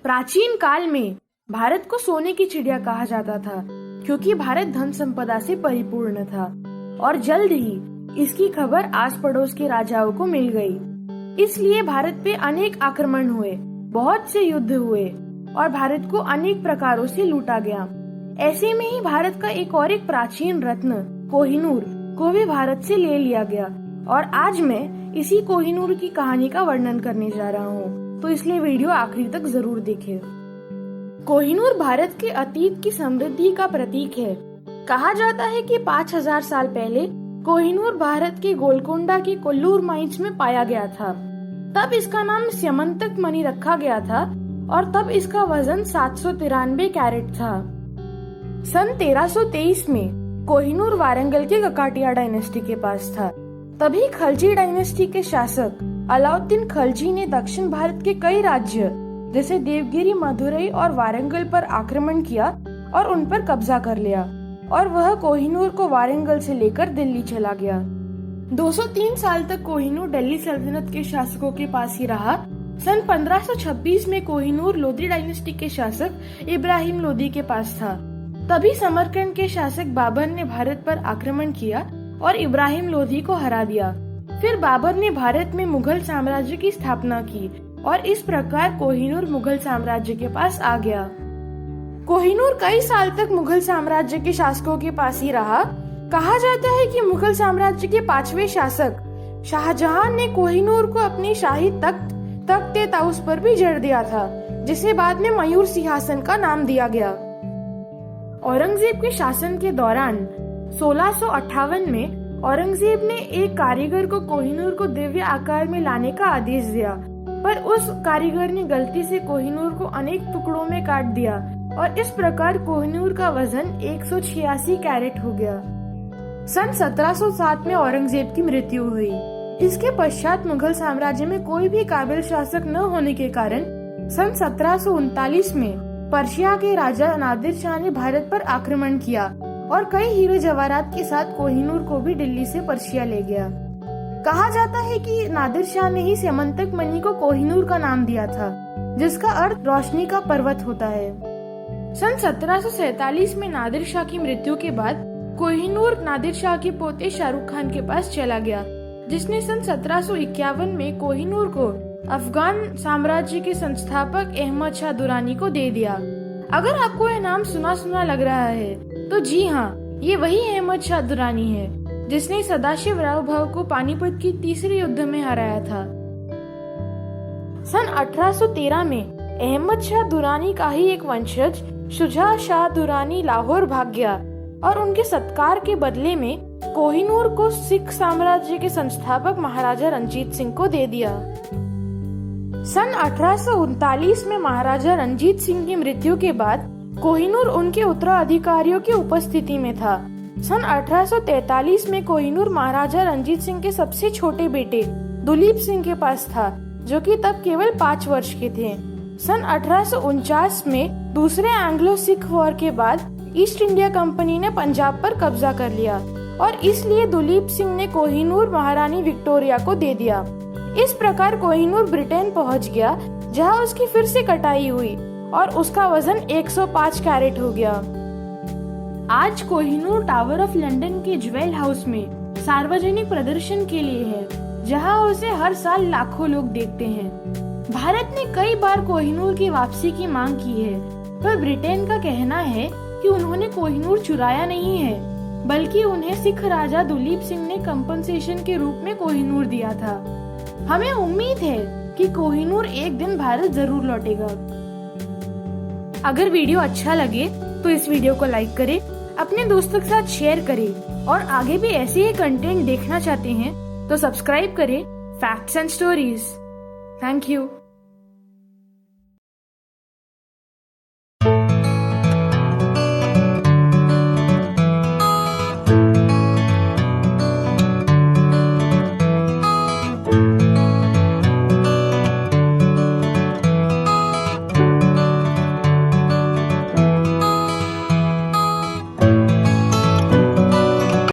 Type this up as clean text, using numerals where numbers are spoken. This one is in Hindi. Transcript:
प्राचीन काल में भारत को सोने की चिड़िया कहा जाता था, क्योंकि भारत धन संपदा से परिपूर्ण था और जल्द ही इसकी खबर आस पड़ोस के राजाओं को मिल गई। इसलिए भारत पे अनेक आक्रमण हुए, बहुत से युद्ध हुए और भारत को अनेक प्रकारों से लूटा गया। ऐसे में ही भारत का एक प्राचीन रत्न कोहिनूर को भी भारत से ले लिया गया और आज मैं इसी कोहिनूर की कहानी का वर्णन करने जा रहा हूँ, तो इसलिए वीडियो आखिरी तक जरूर देखें। कोहिनूर भारत के अतीत की समृद्धि का प्रतीक है। कहा जाता है कि 5000 साल पहले कोहिनूर भारत के गोलकोंडा के कोल्लूर माइंस में पाया गया था। तब इसका नाम स्यमंतक मणि रखा गया था और तब इसका वजन 793 कैरेट था। सन 1323 में कोहिनूर वारंगल के ककाटिया डायनेस्टी के पास था। तभी खलजी डायनेस्टी के शासक अलाउद्दीन खलजी ने दक्षिण भारत के कई राज्य जैसे देवगिरी, मदुरई और वारंगल पर आक्रमण किया और उन पर कब्जा कर लिया और वह कोहिनूर को वारंगल से लेकर दिल्ली चला गया। 203 साल तक कोहिनूर दिल्ली सल्तनत के शासकों के पास ही रहा। सन 1526 में कोहिनूर लोदी डायनेस्टी के शासक इब्राहिम लोदी के पास था। तभी समरकंद के शासक बाबर ने भारत पर आक्रमण किया और इब्राहिम लोदी को हरा दिया। फिर बाबर ने भारत में मुगल साम्राज्य की स्थापना की और इस प्रकार कोहिनूर मुगल साम्राज्य के पास आ गया। कोहिनूर कई साल तक मुगल साम्राज्य के शासकों के पास ही रहा। कहा जाता है कि मुगल साम्राज्य के 5वें शासक शाहजहां ने कोहिनूर को अपनी शाही तख्त ताउस पर भी जड़ दिया था, जिसे बाद में मयूर सिंहासन का नाम दिया गया। औरंगजेब के शासन के दौरान 1658 में औरंगजेब ने एक कारीगर को कोहिनूर को दिव्य आकार में लाने का आदेश दिया, पर उस कारीगर ने गलती से कोहिनूर को अनेक टुकड़ों में काट दिया और इस प्रकार कोहिनूर का वजन 186 कैरेट हो गया। सन 1707 में औरंगजेब की मृत्यु हुई। इसके पश्चात मुगल साम्राज्य में कोई भी काबिल शासक न होने के कारण सन 1739 में पर्शिया के राजा नादिर शाह ने भारत पर आक्रमण किया और कई हीरे जवाहरात के साथ कोहिनूर को भी दिल्ली से पर्शिया ले गया। कहा जाता है कि नादिर शाह ने ही स्यमंतक मणि को कोहिनूर का नाम दिया था, जिसका अर्थ रोशनी का पर्वत होता है। सन 1747 में नादिर शाह की मृत्यु के बाद कोहिनूर नादिर शाह के पोते शाहरुख खान के पास चला गया, जिसने सन 1751 में कोहिनूर को अफगान साम्राज्य के संस्थापक अहमद शाह दुरानी को दे दिया। अगर आपको यह नाम सुना सुना लग रहा है तो जी हाँ, ये वही अहमद शाह दुरानी है जिसने सदाशिव राव भाऊ को पानीपत की तीसरे युद्ध में हराया था। सन 1813 में अहमद शाह दुरानी का ही एक वंशज शुजा शाह दुरानी लाहौर भाग गया और उनके सत्कार के बदले में कोहिनूर को सिख साम्राज्य के संस्थापक महाराजा रंजीत सिंह को दे दिया। सन 1839 में महाराजा रंजीत सिंह की मृत्यु के बाद कोहिनूर उनके उत्तराधिकारियों की उपस्थिति में था। सन 1843 में कोहिनूर महाराजा रंजीत सिंह के सबसे छोटे बेटे दुलीप सिंह के पास था, जो कि तब केवल 5 वर्ष के थे। सन 1849 में दूसरे एंग्लो सिख वॉर के बाद ईस्ट इंडिया कंपनी ने पंजाब पर कब्जा कर लिया और इसलिए दुलीप सिंह ने कोहिनूर महारानी विक्टोरिया को दे दिया। इस प्रकार कोहिनूर ब्रिटेन पहुंच गया, जहां उसकी फिर से कटाई हुई और उसका वजन 105 कैरेट हो गया। आज कोहिनूर टावर ऑफ लंदन के ज्वेल हाउस में सार्वजनिक प्रदर्शन के लिए है, जहां उसे हर साल लाखों लोग देखते हैं। भारत ने कई बार कोहिनूर की वापसी की मांग की है, पर ब्रिटेन का कहना है कि उन्होंने कोहिनूर चुराया नहीं है, बल्कि उन्हें सिख राजा दुलीप सिंह ने कंपनसेशन के रूप में कोहिनूर दिया था। हमें उम्मीद है कि कोहिनूर एक दिन भारत जरूर लौटेगा। अगर वीडियो अच्छा लगे तो इस वीडियो को लाइक करें, अपने दोस्तों के साथ शेयर करें और आगे भी ऐसे ही कंटेंट देखना चाहते हैं तो सब्सक्राइब करें facts and stories. Thank you.